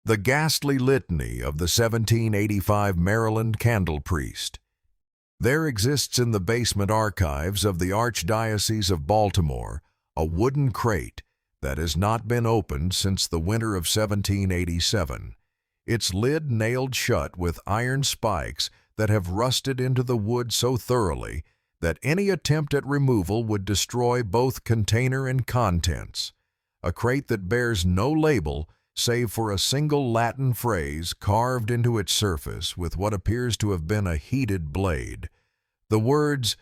The Ghastly Litany of the 1785 Maryland Candle Priest. There exists in the basement archives of the Archdiocese of Baltimore a wooden crate that has not been opened since the winter of 1787, its lid nailed shut with iron spikes that have rusted into the wood so thoroughly that any attempt at removal would destroy both container and contents. A crate that bears no label save for a single Latin phrase carved into its surface with what appears to have been a heated blade. The words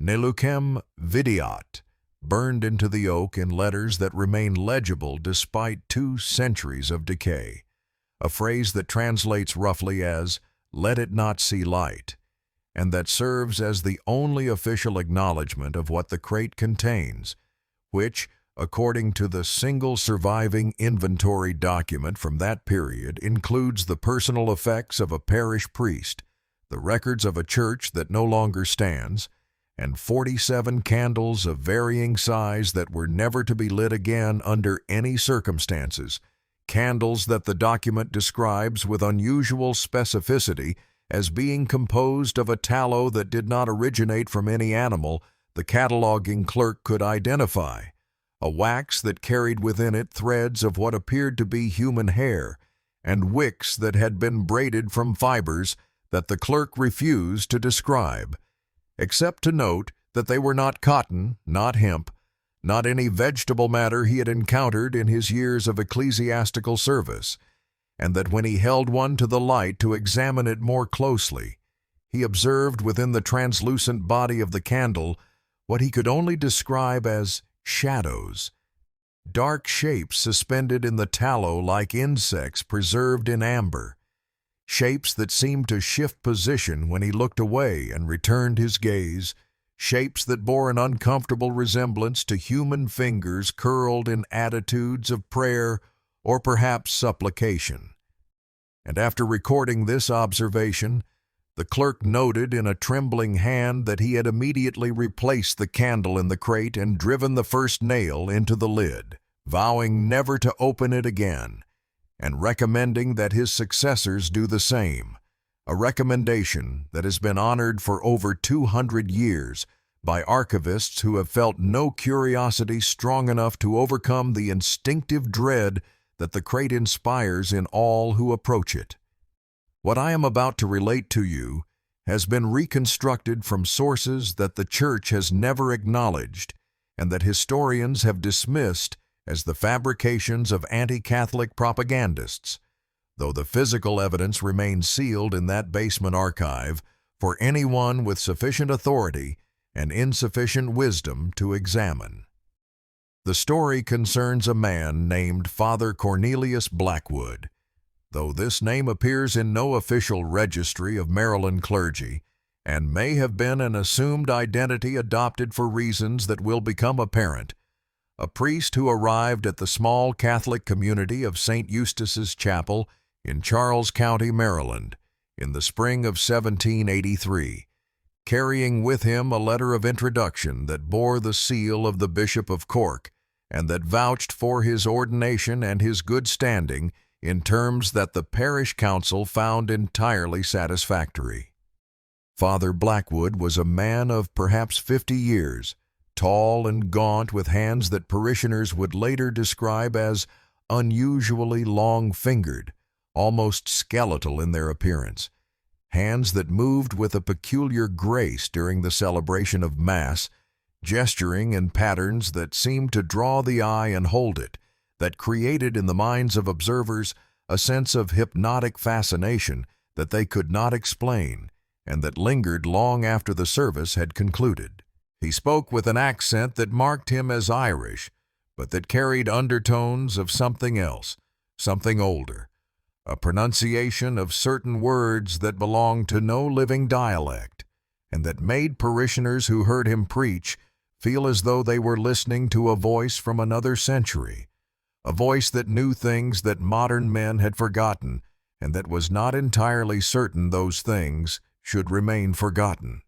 "Nelucem videat" burned into the oak in letters that remain legible despite 2 centuries of decay, a phrase that translates roughly as "let it not see light," and that serves as the only official acknowledgement of what the crate contains, which, according to the single surviving inventory document from that period, includes the personal effects of a parish priest, the records of a church that no longer stands, and 47 candles of varying size that were never to be lit again under any circumstances, candles that the document describes with unusual specificity as being composed of a tallow that did not originate from any animal the cataloging clerk could identify, a wax that carried within it threads of what appeared to be human hair, and wicks that had been braided from fibers that the clerk refused to describe, except to note that they were not cotton, not hemp, not any vegetable matter he had encountered in his years of ecclesiastical service, and that when he held one to the light to examine it more closely, he observed within the translucent body of the candle what he could only describe as shadows, dark shapes suspended in the tallow like insects preserved in amber, shapes that seemed to shift position when he looked away and returned his gaze, shapes that bore an uncomfortable resemblance to human fingers curled in attitudes of prayer or perhaps supplication. And after recording this observation, the clerk noted in a trembling hand that he had immediately replaced the candle in the crate and driven the first nail into the lid, vowing never to open it again, and recommending that his successors do the same, a recommendation that has been honored for over 200 years by archivists who have felt no curiosity strong enough to overcome the instinctive dread that the crate inspires in all who approach it. What I am about to relate to you has been reconstructed from sources that the Church has never acknowledged and that historians have dismissed as the fabrications of anti-Catholic propagandists, though the physical evidence remains sealed in that basement archive for anyone with sufficient authority and insufficient wisdom to examine. The story concerns a man named Father Cornelius Blackwood. Though this name appears in no official registry of Maryland clergy, and may have been an assumed identity adopted for reasons that will become apparent, a priest who arrived at the small Catholic community of St. Eustace's Chapel in Charles County, Maryland, in the spring of 1783, carrying with him a letter of introduction that bore the seal of the Bishop of Cork and that vouched for his ordination and his good standing in terms that the parish council found entirely satisfactory. Father Blackwood was a man of perhaps 50 years, tall and gaunt, with hands that parishioners would later describe as unusually long-fingered, almost skeletal in their appearance, hands that moved with a peculiar grace during the celebration of Mass, gesturing in patterns that seemed to draw the eye and hold it, that created in the minds of observers a sense of hypnotic fascination that they could not explain and that lingered long after the service had concluded. He spoke with an accent that marked him as Irish, but that carried undertones of something else, something older, a pronunciation of certain words that belonged to no living dialect, and that made parishioners who heard him preach feel as though they were listening to a voice from another century, a voice that knew things that modern men had forgotten and that was not entirely certain those things should remain forgotten.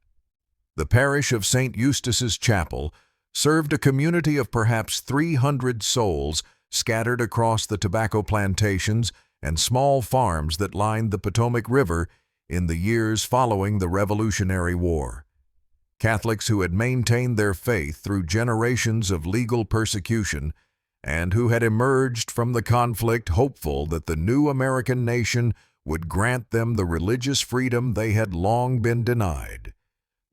The parish of St. Eustace's Chapel served a community of perhaps 300 souls scattered across the tobacco plantations and small farms that lined the Potomac River in the years following the Revolutionary War. Catholics who had maintained their faith through generations of legal persecution and who had emerged from the conflict hopeful that the new American nation would grant them the religious freedom they had long been denied.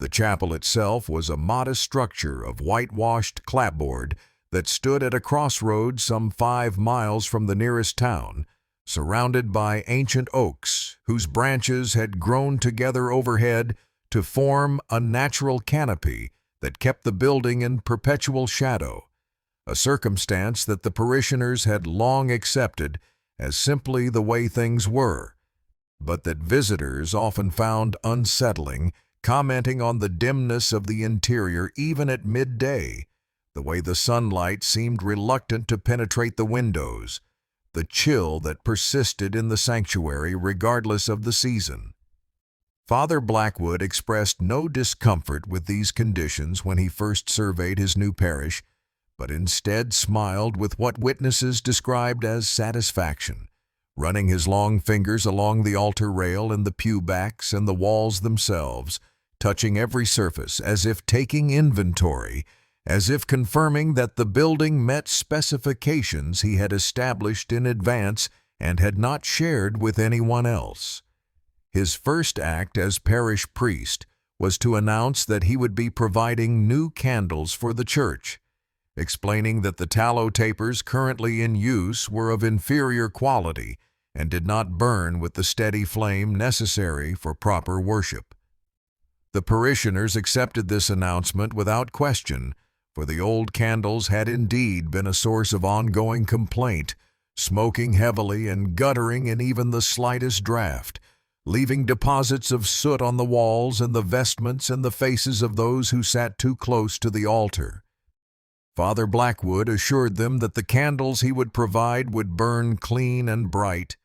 The chapel itself was a modest structure of whitewashed clapboard that stood at a crossroads some 5 miles from the nearest town, surrounded by ancient oaks whose branches had grown together overhead to form a natural canopy that kept the building in perpetual shadow, a circumstance that the parishioners had long accepted as simply the way things were, but that visitors often found unsettling, commenting on the dimness of the interior even at midday, the way the sunlight seemed reluctant to penetrate the windows, the chill that persisted in the sanctuary regardless of the season. Father Blackwood expressed no discomfort with these conditions when he first surveyed his new parish, but instead smiled with what witnesses described as satisfaction, running his long fingers along the altar rail and the pew backs and the walls themselves, touching every surface as if taking inventory, as if confirming that the building met specifications he had established in advance and had not shared with anyone else. His first act as parish priest was to announce that he would be providing new candles for the church, explaining that the tallow tapers currently in use were of inferior quality and did not burn with the steady flame necessary for proper worship. The parishioners accepted this announcement without question, for the old candles had indeed been a source of ongoing complaint, smoking heavily and guttering in even the slightest draught, leaving deposits of soot on the walls and the vestments and the faces of those who sat too close to the altar. Father Blackwood assured them that the candles he would provide would burn clean and bright,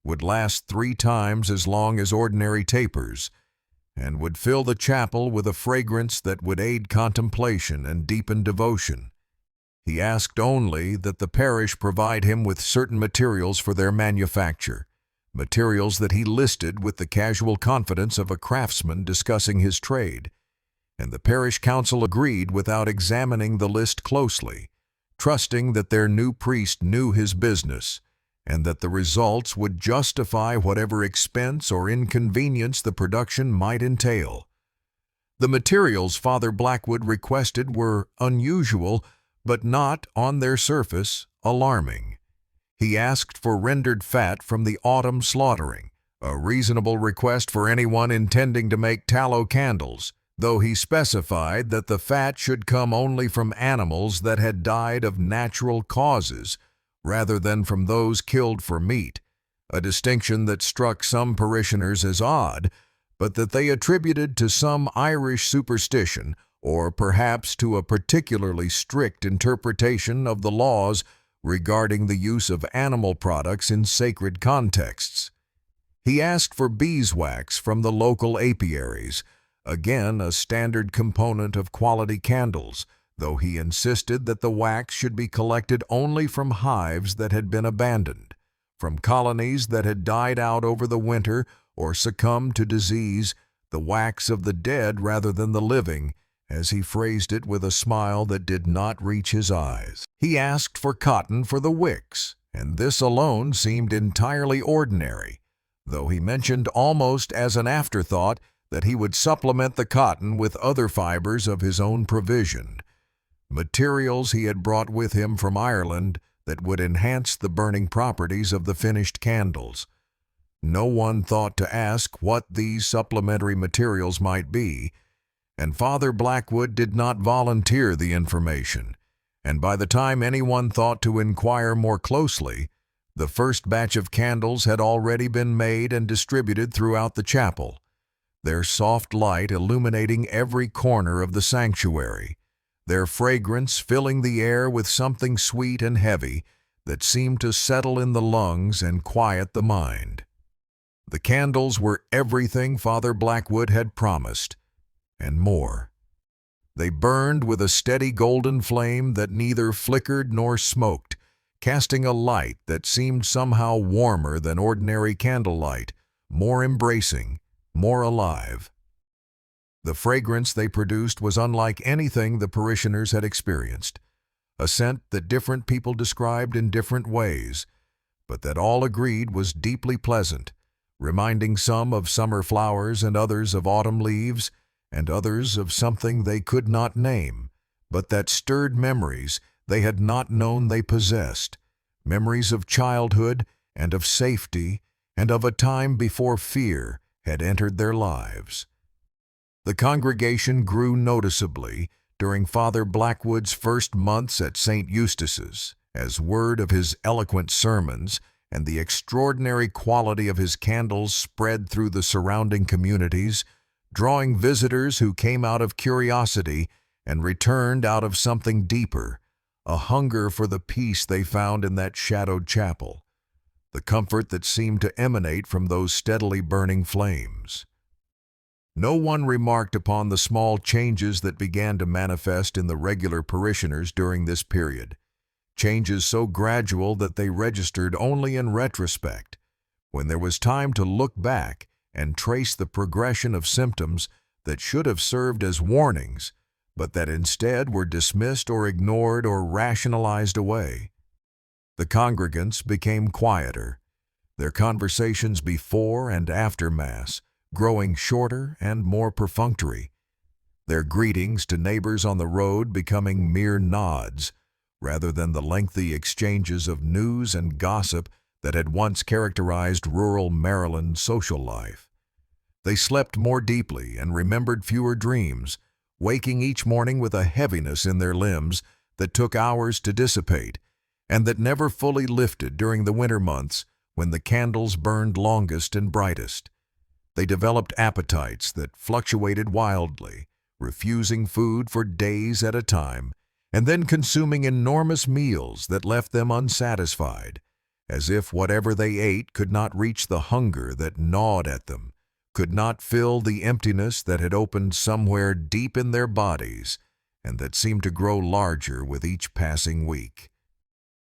would last 3 times as long as ordinary tapers, and would fill the chapel with a fragrance that would aid contemplation and deepen devotion. He asked only that the parish provide him with certain materials for their manufacture, materials that he listed with the casual confidence of a craftsman discussing his trade, and the parish council agreed without examining the list closely, trusting that their new priest knew his business and that the results would justify whatever expense or inconvenience the production might entail. The materials Father Blackwood requested were unusual, but not, on their surface, alarming. He asked for rendered fat from the autumn slaughtering, a reasonable request for anyone intending to make tallow candles, though he specified that the fat should come only from animals that had died of natural causes, rather than from those killed for meat, a distinction that struck some parishioners as odd, but that they attributed to some Irish superstition or perhaps to a particularly strict interpretation of the laws regarding the use of animal products in sacred contexts. He asked for beeswax from the local apiaries, again a standard component of quality candles, though he insisted that the wax should be collected only from hives that had been abandoned, from colonies that had died out over the winter or succumbed to disease, the wax of the dead rather than the living, as he phrased it with a smile that did not reach his eyes. He asked for cotton for the wicks, and this alone seemed entirely ordinary, though he mentioned almost as an afterthought that he would supplement the cotton with other fibers of his own provision, materials he had brought with him from Ireland that would enhance the burning properties of the finished candles. No one thought to ask what these supplementary materials might be, and Father Blackwood did not volunteer the information, and by the time anyone thought to inquire more closely, the first batch of candles had already been made and distributed throughout the chapel, their soft light illuminating every corner of the sanctuary, their fragrance filling the air with something sweet and heavy that seemed to settle in the lungs and quiet the mind. The candles were everything Father Blackwood had promised, and more. They burned with a steady golden flame that neither flickered nor smoked, casting a light that seemed somehow warmer than ordinary candlelight, more embracing, more alive. The fragrance they produced was unlike anything the parishioners had experienced, a scent that different people described in different ways, but that all agreed was deeply pleasant, reminding some of summer flowers and others of autumn leaves, and others of something they could not name, but that stirred memories they had not known they possessed, memories of childhood and of safety and of a time before fear had entered their lives. The congregation grew noticeably during Father Blackwood's first months at St. Eustace's, as word of his eloquent sermons and the extraordinary quality of his candles spread through the surrounding communities, drawing visitors who came out of curiosity and returned out of something deeper, a hunger for the peace they found in that shadowed chapel, the comfort that seemed to emanate from those steadily burning flames. No one remarked upon the small changes that began to manifest in the regular parishioners during this period, changes so gradual that they registered only in retrospect, when there was time to look back and trace the progression of symptoms that should have served as warnings, but that instead were dismissed or ignored or rationalized away. The congregants became quieter, their conversations before and after Mass growing shorter and more perfunctory, their greetings to neighbors on the road becoming mere nods, rather than the lengthy exchanges of news and gossip that had once characterized rural Maryland social life. They slept more deeply and remembered fewer dreams, waking each morning with a heaviness in their limbs that took hours to dissipate, and that never fully lifted during the winter months when the candles burned longest and brightest. They developed appetites that fluctuated wildly, refusing food for days at a time, and then consuming enormous meals that left them unsatisfied, as if whatever they ate could not reach the hunger that gnawed at them, could not fill the emptiness that had opened somewhere deep in their bodies and that seemed to grow larger with each passing week.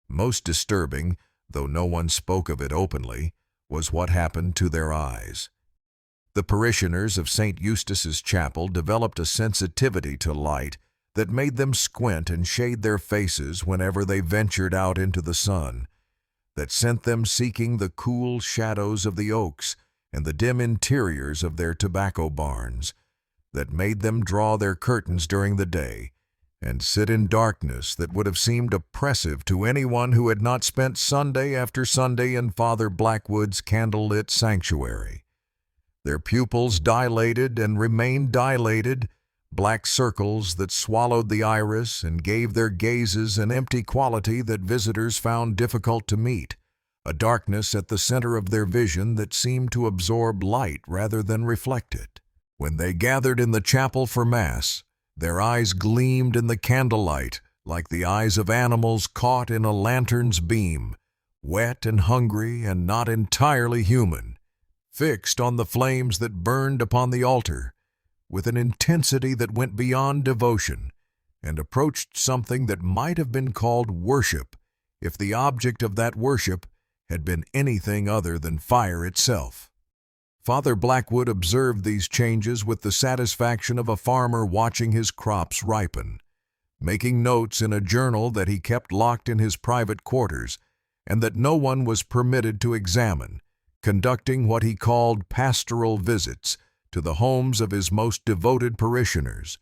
Most disturbing, though no one spoke of it openly, was what happened to their eyes. The parishioners of St. Eustace's Chapel developed a sensitivity to light that made them squint and shade their faces whenever they ventured out into the sun, that sent them seeking the cool shadows of the oaks and the dim interiors of their tobacco barns, that made them draw their curtains during the day and sit in darkness that would have seemed oppressive to anyone who had not spent Sunday after Sunday in Father Blackwood's candle-lit sanctuary. Their pupils dilated and remained dilated, black circles that swallowed the iris and gave their gazes an empty quality that visitors found difficult to meet, a darkness at the center of their vision that seemed to absorb light rather than reflect it. When they gathered in the chapel for Mass, their eyes gleamed in the candlelight like the eyes of animals caught in a lantern's beam, wet and hungry and not entirely human, fixed on the flames that burned upon the altar, with an intensity that went beyond devotion and approached something that might have been called worship if the object of that worship had been anything other than fire itself. Father Blackwood observed these changes with the satisfaction of a farmer watching his crops ripen, making notes in a journal that he kept locked in his private quarters and that no one was permitted to examine, conducting what he called pastoral visits to the homes of his most devoted parishioners,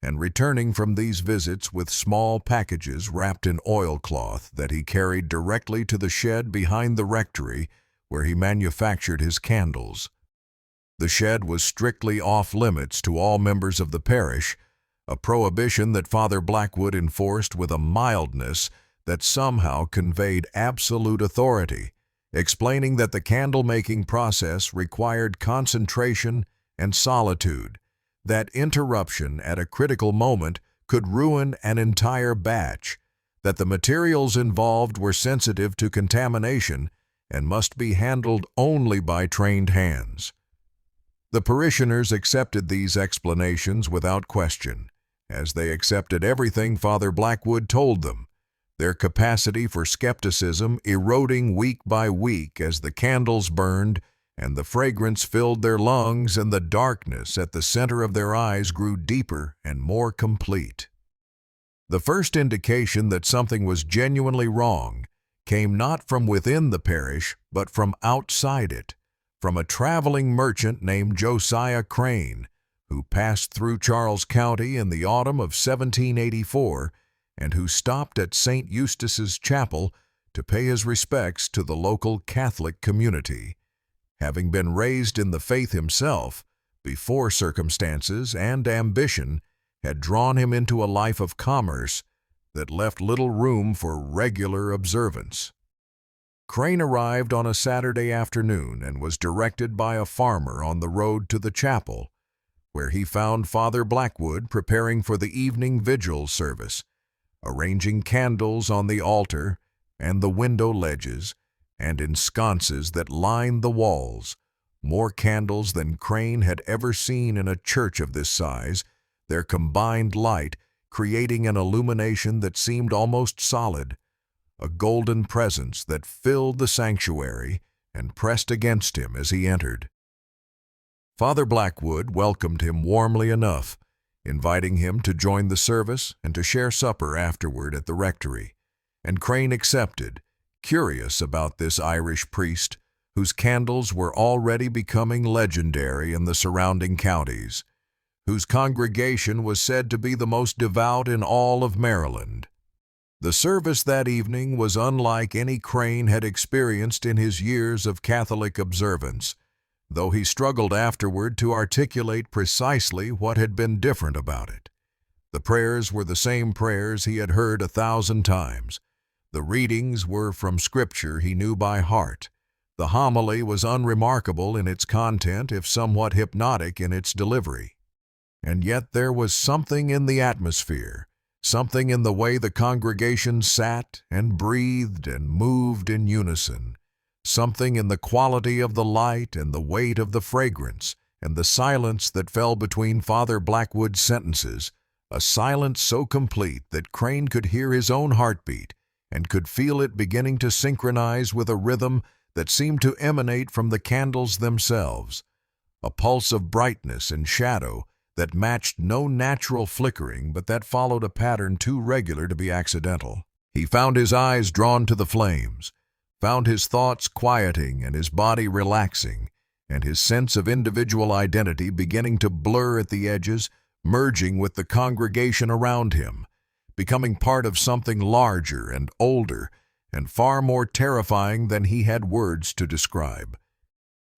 and returning from these visits with small packages wrapped in oilcloth that he carried directly to the shed behind the rectory where he manufactured his candles. The shed was strictly off-limits to all members of the parish, a prohibition that Father Blackwood enforced with a mildness that somehow conveyed absolute authority, explaining that the candle-making process required concentration and solitude, that interruption at a critical moment could ruin an entire batch, that the materials involved were sensitive to contamination and must be handled only by trained hands. The parishioners accepted these explanations without question, as they accepted everything Father Blackwood told them, their capacity for skepticism eroding week by week as the candles burned and the fragrance filled their lungs and the darkness at the center of their eyes grew deeper and more complete. The first indication that something was genuinely wrong came not from within the parish, but from outside it, from a traveling merchant named Josiah Crane, who passed through Charles County in the autumn of 1784 and who stopped at St. Eustace's Chapel to pay his respects to the local Catholic community. Having been raised in the faith himself, before circumstances and ambition had drawn him into a life of commerce that left little room for regular observance. Crane arrived on a Saturday afternoon and was directed by a farmer on the road to the chapel, where he found Father Blackwood preparing for the evening vigil service, arranging candles on the altar and the window ledges and in sconces that lined the walls, more candles than Crane had ever seen in a church of this size, their combined light creating an illumination that seemed almost solid, a golden presence that filled the sanctuary and pressed against him as he entered. Father Blackwood welcomed him warmly enough, inviting him to join the service and to share supper afterward at the rectory, and Crane accepted, curious about this Irish priest whose candles were already becoming legendary in the surrounding counties, whose congregation was said to be the most devout in all of Maryland. The service that evening was unlike any Crane had experienced in his years of Catholic observance, though he struggled afterward to articulate precisely what had been different about it. The prayers were the same prayers he had heard 1,000 times. The readings were from Scripture he knew by heart. The homily was unremarkable in its content, if somewhat hypnotic in its delivery. And yet there was something in the atmosphere, something in the way the congregation sat and breathed and moved in unison, something in the quality of the light and the weight of the fragrance and the silence that fell between Father Blackwood's sentences, a silence so complete that Crane could hear his own heartbeat and could feel it beginning to synchronize with a rhythm that seemed to emanate from the candles themselves, a pulse of brightness and shadow that matched no natural flickering but that followed a pattern too regular to be accidental. He found his eyes drawn to the flames, found his thoughts quieting and his body relaxing, and his sense of individual identity beginning to blur at the edges, merging with the congregation around him, becoming part of something larger and older and far more terrifying than he had words to describe.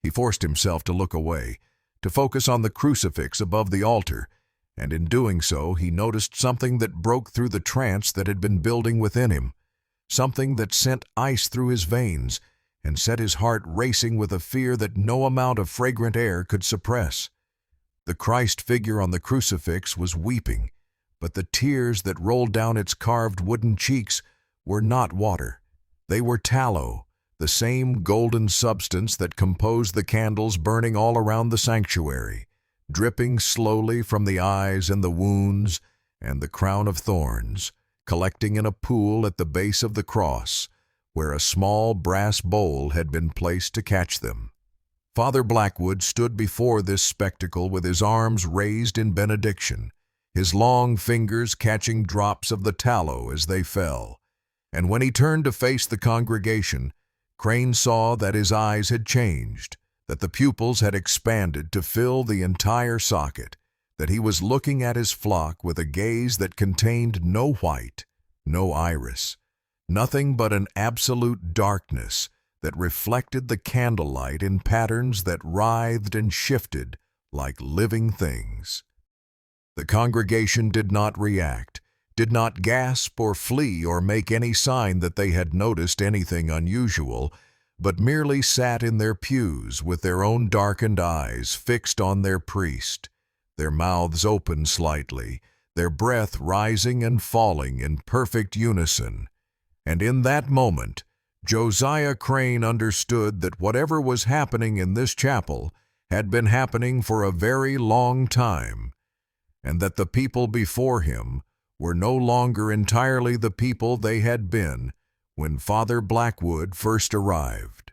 He forced himself to look away, to focus on the crucifix above the altar, and in doing so he noticed something that broke through the trance that had been building within him, something that sent ice through his veins and set his heart racing with a fear that no amount of fragrant air could suppress. The Christ figure on the crucifix was weeping, but the tears that rolled down its carved wooden cheeks were not water. They were tallow, the same golden substance that composed the candles burning all around the sanctuary, dripping slowly from the eyes and the wounds and the crown of thorns, collecting in a pool at the base of the cross, where a small brass bowl had been placed to catch them. Father Blackwood stood before this spectacle with his arms raised in benediction, his long fingers catching drops of the tallow as they fell, and when he turned to face the congregation, Crane saw that his eyes had changed, that the pupils had expanded to fill the entire socket, that he was looking at his flock with a gaze that contained no white, no iris, nothing but an absolute darkness that reflected the candlelight in patterns that writhed and shifted like living things. The congregation did not react, did not gasp or flee or make any sign that they had noticed anything unusual, but merely sat in their pews with their own darkened eyes fixed on their priest, their mouths open slightly, their breath rising and falling in perfect unison. And in that moment, Josiah Crane understood that whatever was happening in this chapel had been happening for a very long time, and that the people before him were no longer entirely the people they had been when Father Blackwood first arrived.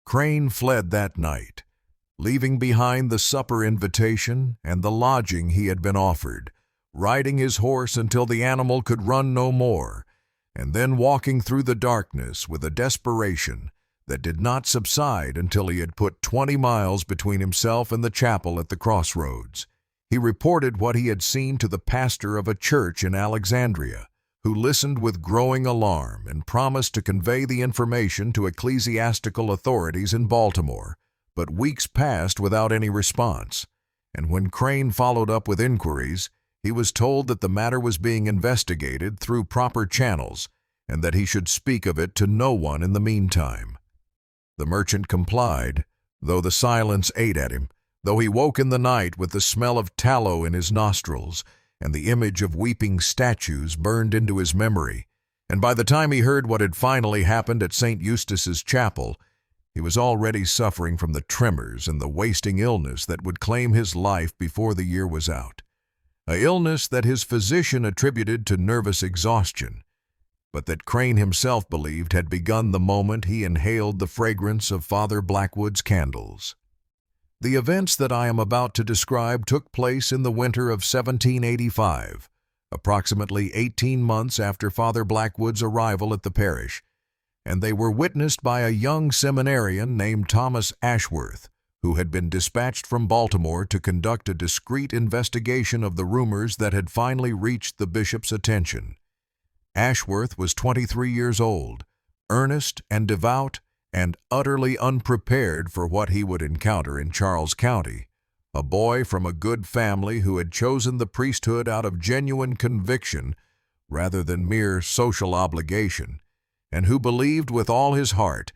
Crane fled that night, leaving behind the supper invitation and the lodging he had been offered, riding his horse until the animal could run no more, and then walking through the darkness with a desperation that did not subside until he had put 20 miles between himself and the chapel at the crossroads. He reported what he had seen to the pastor of a church in Alexandria, who listened with growing alarm and promised to convey the information to ecclesiastical authorities in Baltimore. But weeks passed without any response, and when Crane followed up with inquiries, he was told that the matter was being investigated through proper channels and that he should speak of it to no one in the meantime. The merchant complied, though the silence ate at him, though he woke in the night with the smell of tallow in his nostrils and the image of weeping statues burned into his memory, and by the time he heard what had finally happened at St. Eustace's Chapel, he was already suffering from the tremors and the wasting illness that would claim his life before the year was out. An illness that his physician attributed to nervous exhaustion, but that Crane himself believed had begun the moment he inhaled the fragrance of Father Blackwood's candles. The events that I am about to describe took place in the winter of 1785, approximately 18 months after Father Blackwood's arrival at the parish, and they were witnessed by a young seminarian named Thomas Ashworth, who had been dispatched from Baltimore to conduct a discreet investigation of the rumors that had finally reached the bishop's attention. Ashworth was 23 years old, earnest and devout, and utterly unprepared for what he would encounter in Charles County, a boy from a good family who had chosen the priesthood out of genuine conviction rather than mere social obligation, and who believed with all his heart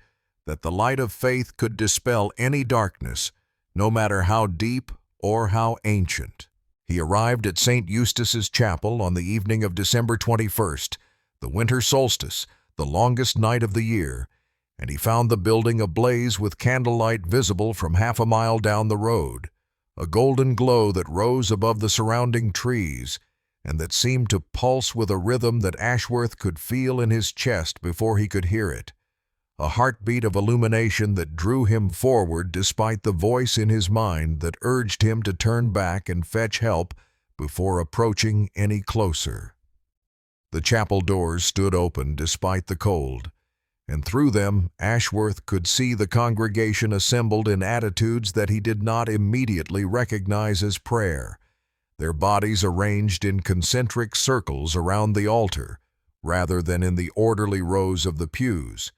that the light of faith could dispel any darkness, no matter how deep or how ancient. He arrived at St. Eustace's Chapel on the evening of December 21st, the winter solstice, the longest night of the year, and he found the building ablaze with candlelight visible from half a mile down the road, a golden glow that rose above the surrounding trees and that seemed to pulse with a rhythm that Ashworth could feel in his chest before he could hear it, a heartbeat of illumination that drew him forward despite the voice in his mind that urged him to turn back and fetch help before approaching any closer. The chapel doors stood open despite the cold, and through them Ashworth could see the congregation assembled in attitudes that he did not immediately recognize as prayer, their bodies arranged in concentric circles around the altar, rather than in the orderly rows of the pews,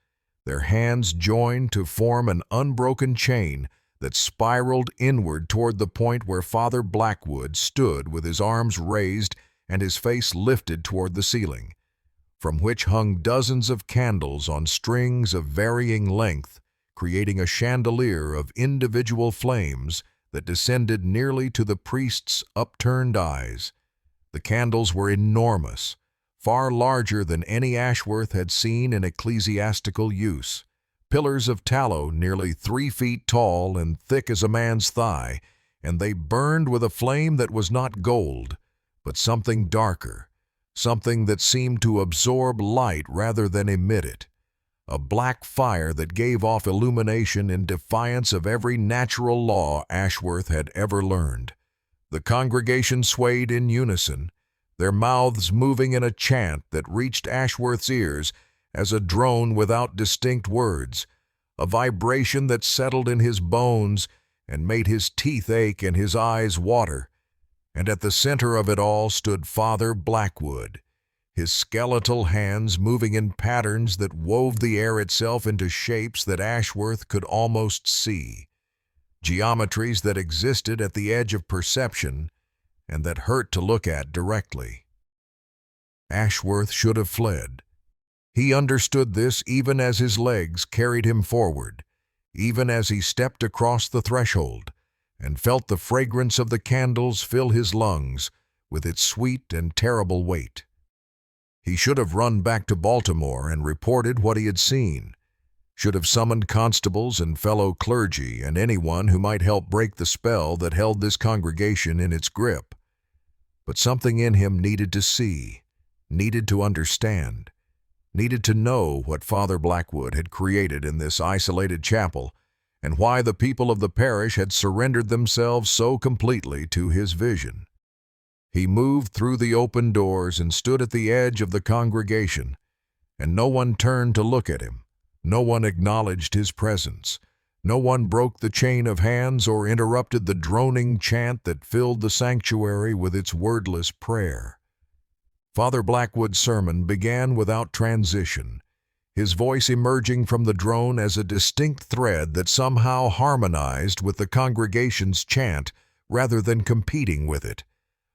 their hands joined to form an unbroken chain that spiraled inward toward the point where Father Blackwood stood with his arms raised and his face lifted toward the ceiling, from which hung dozens of candles on strings of varying length, creating a chandelier of individual flames that descended nearly to the priest's upturned eyes. The candles were enormous, far larger than any Ashworth had seen in ecclesiastical use, pillars of tallow nearly 3 feet tall and thick as a man's thigh, and they burned with a flame that was not gold, but something darker, something that seemed to absorb light rather than emit it, a black fire that gave off illumination in defiance of every natural law Ashworth had ever learned. The congregation swayed in unison, their mouths moving in a chant that reached Ashworth's ears as a drone without distinct words, a vibration that settled in his bones and made his teeth ache and his eyes water. And at the center of it all stood Father Blackwood, his skeletal hands moving in patterns that wove the air itself into shapes that Ashworth could almost see, geometries that existed at the edge of perception and that hurt to look at directly. Ashworth should have fled. He understood this even as his legs carried him forward, even as he stepped across the threshold and felt the fragrance of the candles fill his lungs with its sweet and terrible weight. He should have run back to Baltimore and reported what he had seen, should have summoned constables and fellow clergy and anyone who might help break the spell that held this congregation in its grip. but something in him needed to see, needed to understand, needed to know what Father Blackwood had created in this isolated chapel and why the people of the parish had surrendered themselves so completely to his vision. He moved through the open doors and stood at the edge of the congregation, and no one turned to look at him. No one acknowledged his presence. No one broke the chain of hands or interrupted the droning chant that filled the sanctuary with its wordless prayer. Father Blackwood's sermon began without transition, his voice emerging from the drone as a distinct thread that somehow harmonized with the congregation's chant rather than competing with it,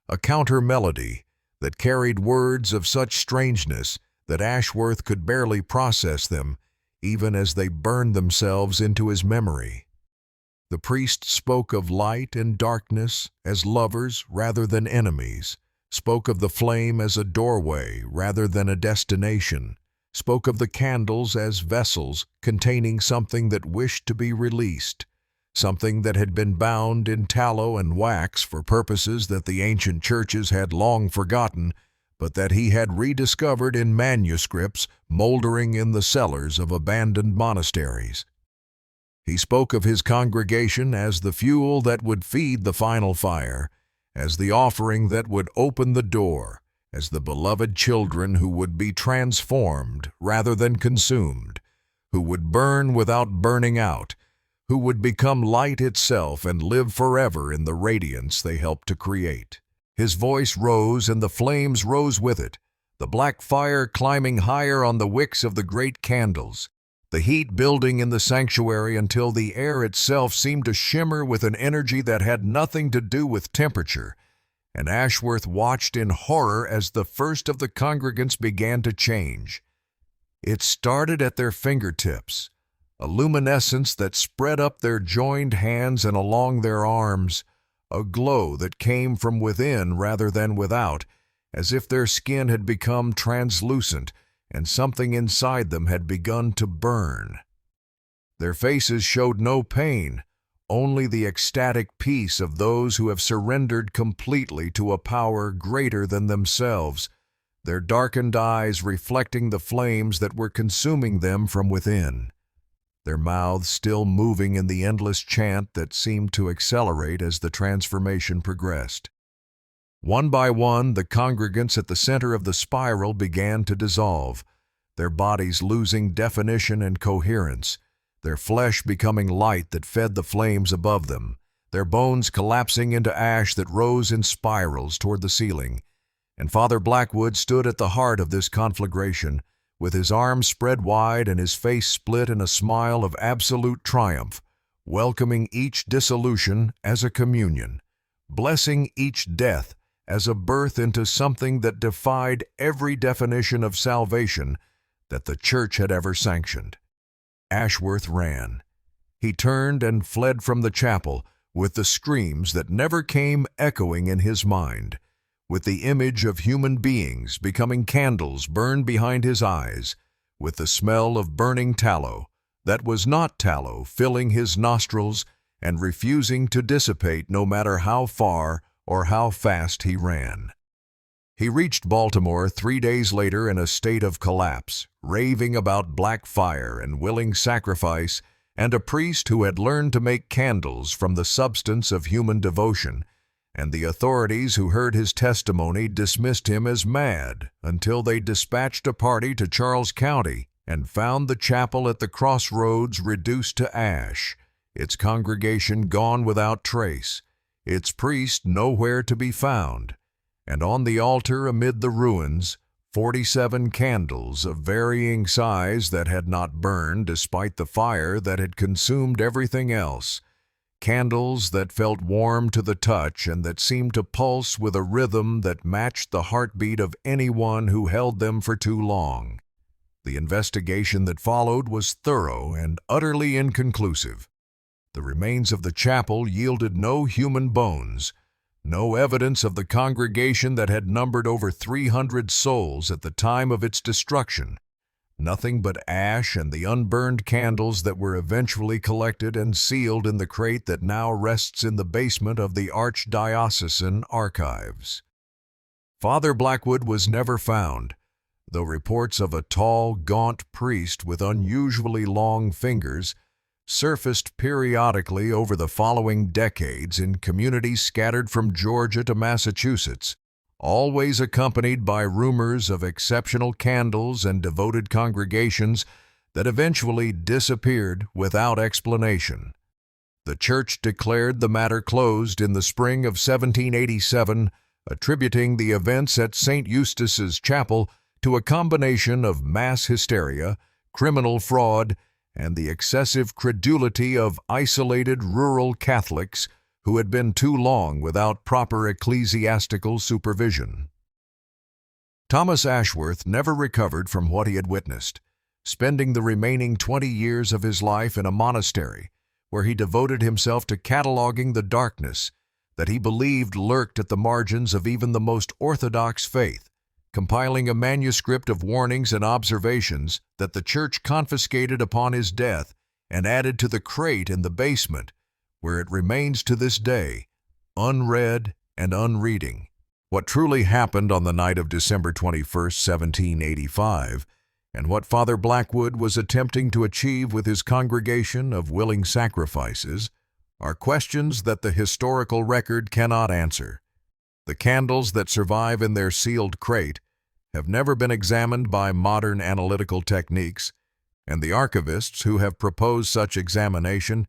a counter-melody that carried words of such strangeness that Ashworth could barely process them, even as they burned themselves into his memory. The priest spoke of light and darkness as lovers rather than enemies, spoke of the flame as a doorway rather than a destination, spoke of the candles as vessels containing something that wished to be released, something that had been bound in tallow and wax for purposes that the ancient churches had long forgotten, but that he had rediscovered in manuscripts moldering in the cellars of abandoned monasteries. He spoke of his congregation as the fuel that would feed the final fire, as the offering that would open the door, as the beloved children who would be transformed rather than consumed, who would burn without burning out, who would become light itself and live forever in the radiance they helped to create. His voice rose and the flames rose with it, the black fire climbing higher on the wicks of the great candles, the heat building in the sanctuary until the air itself seemed to shimmer with an energy that had nothing to do with temperature, and Ashworth watched in horror as the first of the congregants began to change. It started at their fingertips, a luminescence that spread up their joined hands and along their arms, a glow that came from within rather than without, as if their skin had become translucent and something inside them had begun to burn. Their faces showed no pain, only the ecstatic peace of those who have surrendered completely to a power greater than themselves, their darkened eyes reflecting the flames that were consuming them from within, their mouths still moving in the endless chant that seemed to accelerate as the transformation progressed. One by one, the congregants at the center of the spiral began to dissolve, their bodies losing definition and coherence, their flesh becoming light that fed the flames above them, their bones collapsing into ash that rose in spirals toward the ceiling. And Father Blackwood stood at the heart of this conflagration, with his arms spread wide and his face split in a smile of absolute triumph, welcoming each dissolution as a communion, blessing each death as a birth into something that defied every definition of salvation that the Church had ever sanctioned. Ashworth ran. He turned and fled from the chapel with the screams that never came echoing in his mind, with the image of human beings becoming candles burned behind his eyes, with the smell of burning tallow that was not tallow filling his nostrils and refusing to dissipate no matter how far or how fast he ran. He reached Baltimore 3 days later in a state of collapse, raving about black fire and willing sacrifice, and a priest who had learned to make candles from the substance of human devotion, and the authorities who heard his testimony dismissed him as mad until they dispatched a party to Charles County and found the chapel at the crossroads reduced to ash, its congregation gone without trace, its priest nowhere to be found, and on the altar amid the ruins, 47 candles of varying size that had not burned despite the fire that had consumed everything else, candles that felt warm to the touch and that seemed to pulse with a rhythm that matched the heartbeat of anyone who held them for too long. The investigation that followed was thorough and utterly inconclusive. The remains of the chapel yielded no human bones, no evidence of the congregation that had numbered over 300 souls at the time of its destruction, nothing but ash and the unburned candles that were eventually collected and sealed in the crate that now rests in the basement of the Archdiocesan archives. Father Blackwood was never found, though reports of a tall, gaunt priest with unusually long fingers surfaced periodically over the following decades in communities scattered from Georgia to Massachusetts, always accompanied by rumors of exceptional candles and devoted congregations that eventually disappeared without explanation. The church declared the matter closed in the spring of 1787, attributing the events at St. Eustace's Chapel to a combination of mass hysteria, criminal fraud, and the excessive credulity of isolated rural Catholics who had been too long without proper ecclesiastical supervision. Thomas Ashworth never recovered from what he had witnessed, spending the remaining 20 years of his life in a monastery where he devoted himself to cataloging the darkness that he believed lurked at the margins of even the most orthodox faith, compiling a manuscript of warnings and observations that the church confiscated upon his death and added to the crate in the basement, where it remains to this day, unread and unreading. What truly happened on the night of December 21st, 1785, and what Father Blackwood was attempting to achieve with his congregation of willing sacrifices, are questions that the historical record cannot answer. The candles that survive in their sealed crate have never been examined by modern analytical techniques, and the archivists who have proposed such examination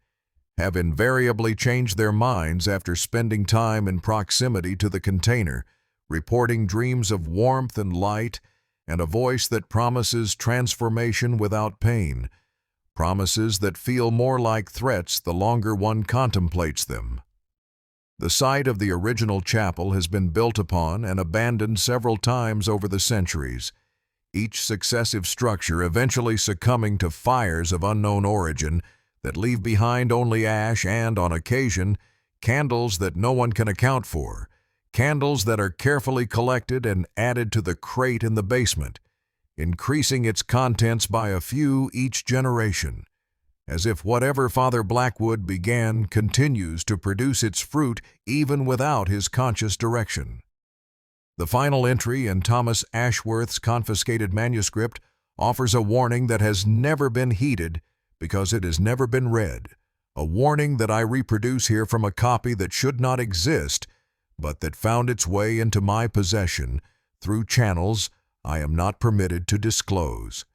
have invariably changed their minds after spending time in proximity to the container, reporting dreams of warmth and light and a voice that promises transformation without pain, promises that feel more like threats the longer one contemplates them. The site of the original chapel has been built upon and abandoned several times over the centuries, each successive structure eventually succumbing to fires of unknown origin that leave behind only ash and, on occasion, candles that no one can account for, candles that are carefully collected and added to the crate in the basement, increasing its contents by a few each generation, as if whatever Father Blackwood began continues to produce its fruit even without his conscious direction. The final entry in Thomas Ashworth's confiscated manuscript offers a warning that has never been heeded because it has never been read, a warning that I reproduce here from a copy that should not exist, but that found its way into my possession through channels I am not permitted to disclose.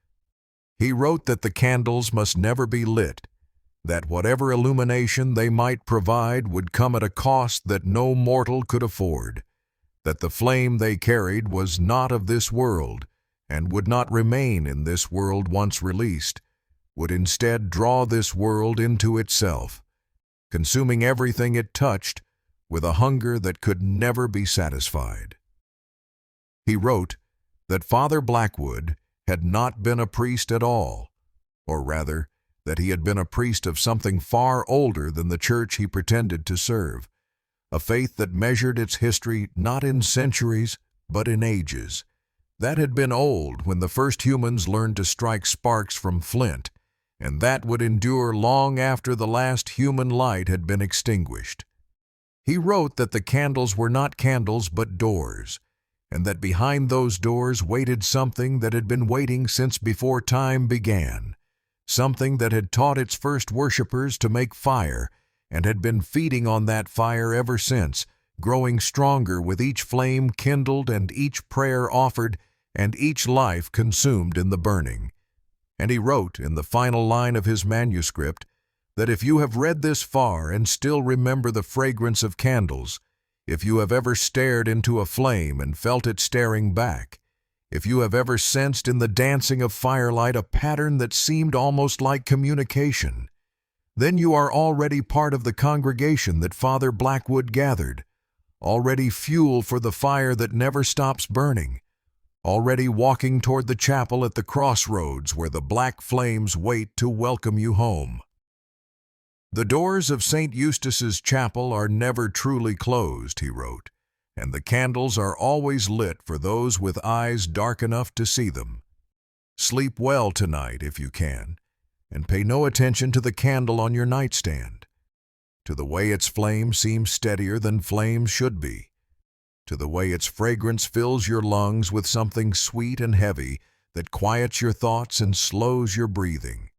He wrote that the candles must never be lit, that whatever illumination they might provide would come at a cost that no mortal could afford, that the flame they carried was not of this world and would not remain in this world once released, would instead draw this world into itself, consuming everything it touched with a hunger that could never be satisfied. He wrote that Father Blackwood had not been a priest at all, or rather, that he had been a priest of something far older than the church he pretended to serve, a faith that measured its history not in centuries, but in ages, that had been old when the first humans learned to strike sparks from flint, and that would endure long after the last human light had been extinguished. He wrote that the candles were not candles but doors, and that behind those doors waited something that had been waiting since before time began, something that had taught its first worshippers to make fire and had been feeding on that fire ever since, growing stronger with each flame kindled and each prayer offered and each life consumed in the burning. And he wrote in the final line of his manuscript that if you have read this far and still remember the fragrance of candles, if you have ever stared into a flame and felt it staring back, if you have ever sensed in the dancing of firelight a pattern that seemed almost like communication, then you are already part of the congregation that Father Blackwood gathered, already fuel for the fire that never stops burning, already walking toward the chapel at the crossroads where the black flames wait to welcome you home. The doors of St. Eustace's Chapel are never truly closed, he wrote, and the candles are always lit for those with eyes dark enough to see them. Sleep well tonight if you can, and pay no attention to the candle on your nightstand, to the way its flame seems steadier than flames should be, to the way its fragrance fills your lungs with something sweet and heavy that quiets your thoughts and slows your breathing.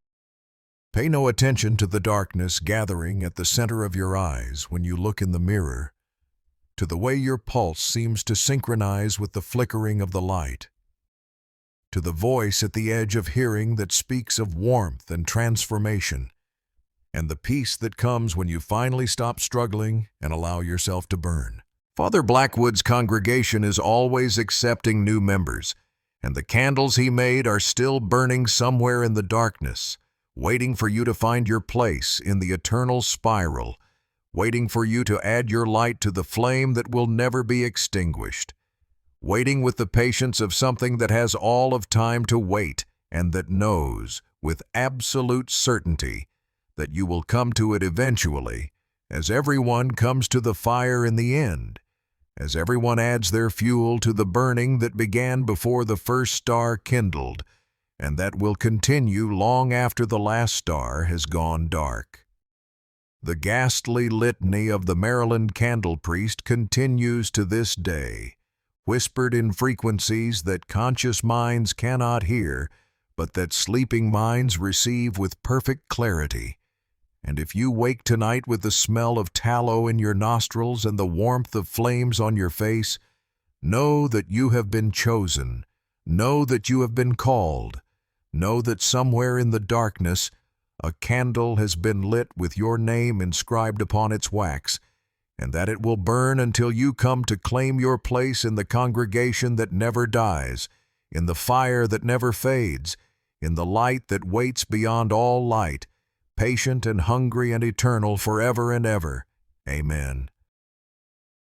Pay no attention to the darkness gathering at the center of your eyes when you look in the mirror, to the way your pulse seems to synchronize with the flickering of the light, to the voice at the edge of hearing that speaks of warmth and transformation, and the peace that comes when you finally stop struggling and allow yourself to burn. Father Blackwood's congregation is always accepting new members, and the candles he made are still burning somewhere in the darkness, waiting for you to find your place in the eternal spiral, waiting for you to add your light to the flame that will never be extinguished, waiting with the patience of something that has all of time to wait and that knows, with absolute certainty, that you will come to it eventually, as everyone comes to the fire in the end, as everyone adds their fuel to the burning that began before the first star kindled, and that will continue long after the last star has gone dark. The ghastly litany of the Maryland candle priest continues to this day, whispered in frequencies that conscious minds cannot hear, but that sleeping minds receive with perfect clarity. And if you wake tonight with the smell of tallow in your nostrils and the warmth of flames on your face, know that you have been chosen, know that you have been called, know that somewhere in the darkness a candle has been lit with your name inscribed upon its wax, and that it will burn until you come to claim your place in the congregation that never dies, in the fire that never fades, in the light that waits beyond all light, patient and hungry and eternal forever and ever. Amen.